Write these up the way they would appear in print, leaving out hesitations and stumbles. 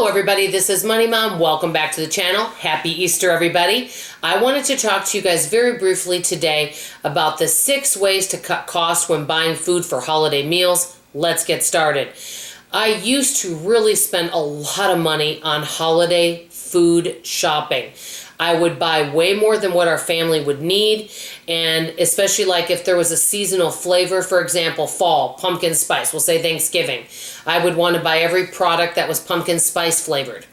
Hello everybody, this is Money Mom. Welcome back to the channel. Happy Easter everybody. I wanted to talk to you guys very briefly today about the 6 ways to cut costs when buying food for holiday meals. Let's get started. I used to really spend a lot of money on holiday food shopping. I would buy way more than what our family would need, and especially like if there was a seasonal flavor, for example, fall, pumpkin spice, we'll say Thanksgiving. I would want to buy every product that was pumpkin spice flavored.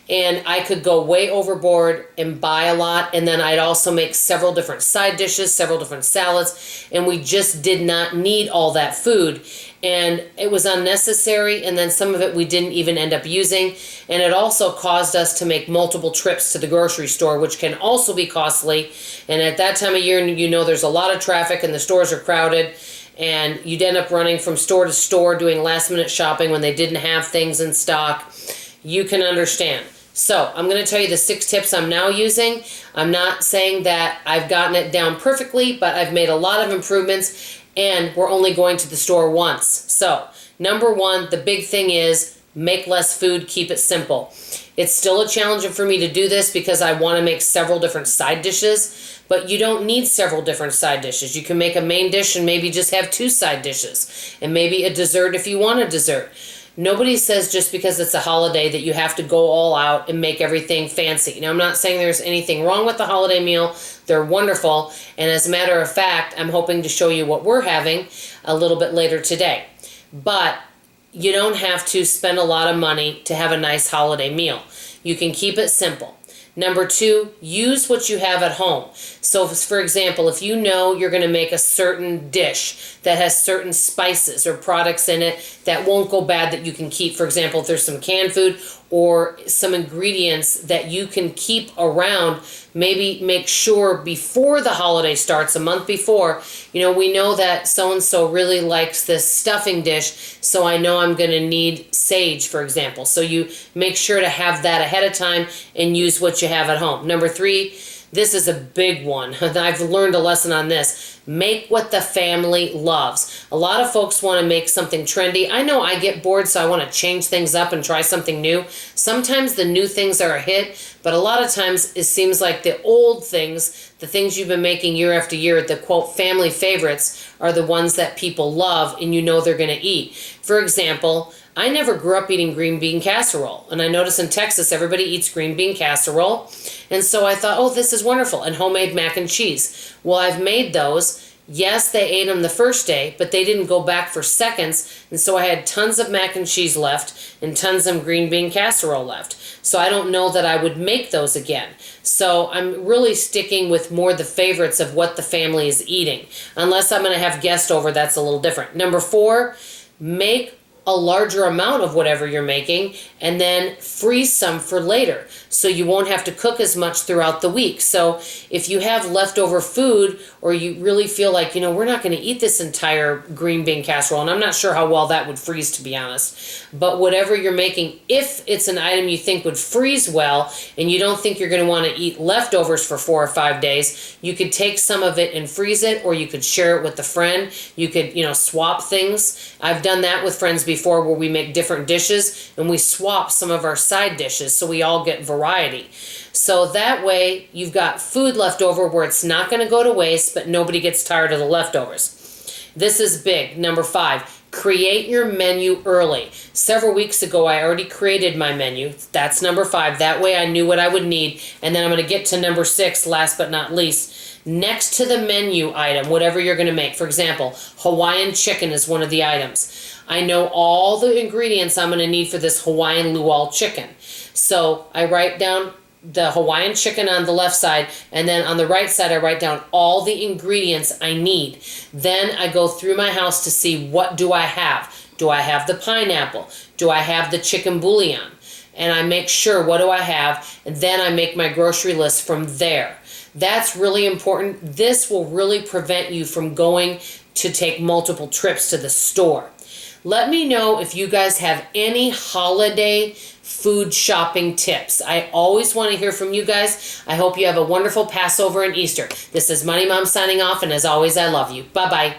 And I could go way overboard and buy a lot, and then I'd also make several different side dishes, several different salads, and we just did not need all that food. And it was unnecessary, and then some of it we didn't even end up using, and it also caused us to make multiple trips to the grocery store, which can also be costly. And at that time of year, you know, there's a lot of traffic and the stores are crowded, and you'd end up running from store to store doing last minute shopping when they didn't have things in stock. You can understand. So I'm going to tell you the 6 tips I'm now using. I'm not saying that I've gotten it down perfectly, but I've made a lot of improvements, and we're only going to the store once. So number 1, the big thing is make less food, keep it simple. It's still a challenge for me to do this because I want to make several different side dishes, but you don't need several different side dishes. You can make a main dish and maybe just have 2 side dishes, and maybe a dessert if you want a dessert. Nobody says just because it's a holiday that you have to go all out and make everything fancy. Now, I'm not saying there's anything wrong with the holiday meal. They're wonderful. And as a matter of fact, I'm hoping to show you what we're having a little bit later today. But you don't have to spend a lot of money to have a nice holiday meal. You can keep it simple. Number 2, use what you have at home. So, for example, if you know you're going to make a certain dish that has certain spices or products in it that won't go bad that you can keep, for example, if there's some canned food or some ingredients that you can keep around, maybe make sure before the holiday starts, a month before, you know, we know that so-and-so really likes this stuffing dish, so I know I'm going to need sage, for example. So you make sure to have that ahead of time and use what you have at home. Number 3, this is a big one. I've learned a lesson on this. Make what the family loves. A lot of folks want to make something trendy. I know I get bored, so I want to change things up and try something new. Sometimes the new things are a hit, but a lot of times it seems like the old things, the things you've been making year after year, the quote family favorites, are the ones that people love and you know they're going to eat. For example, I never grew up eating green bean casserole, and I notice in Texas everybody eats green bean casserole, and so I thought, oh, this is wonderful, and homemade mac and cheese. Well, I've made those. Yes, they ate them the first day, but they didn't go back for seconds, and so I had tons of mac and cheese left and tons of green bean casserole left. So I don't know that I would make those again. So I'm really sticking with more the favorites of what the family is eating. Unless I'm going to have guests over, that's a little different. Number 4, make a larger amount of whatever you're making and then freeze some for later so you won't have to cook as much throughout the week. So if you have leftover food or you really feel like, you know, we're not going to eat this entire green bean casserole, and I'm not sure how well that would freeze, to be honest, but whatever you're making, if it's an item you think would freeze well and you don't think you're going to want to eat leftovers for 4 or 5 days, you could take some of it and freeze it, or you could share it with a friend. You could, you know, swap things. I've done that with friends before where we make different dishes and we swap some of our side dishes so we all get variety. So that way you've got food left over where it's not going to go to waste, but nobody gets tired of the leftovers. This is big. Number 5, create your menu early. Several weeks ago, I already created my menu. That's number 5. That way I knew what I would need. And then I'm going to get to number 6, last but not least. Next to the menu item, whatever you're going to make. For example, Hawaiian chicken is one of the items. I know all the ingredients I'm going to need for this Hawaiian luau chicken. So I write down the Hawaiian chicken on the left side, and then on the right side I write down all the ingredients I need. Then I go through my house to see, what do I have? Do I have the pineapple? Do I have the chicken bouillon? And I make sure, what do I have? And then I make my grocery list from there. That's really important. This will really prevent you from going to take multiple trips to the store. Let me know if you guys have any holiday food shopping tips. I always want to hear from you guys. I hope you have a wonderful Passover and Easter. This is Money Mom signing off, and as always, I love you. Bye-bye.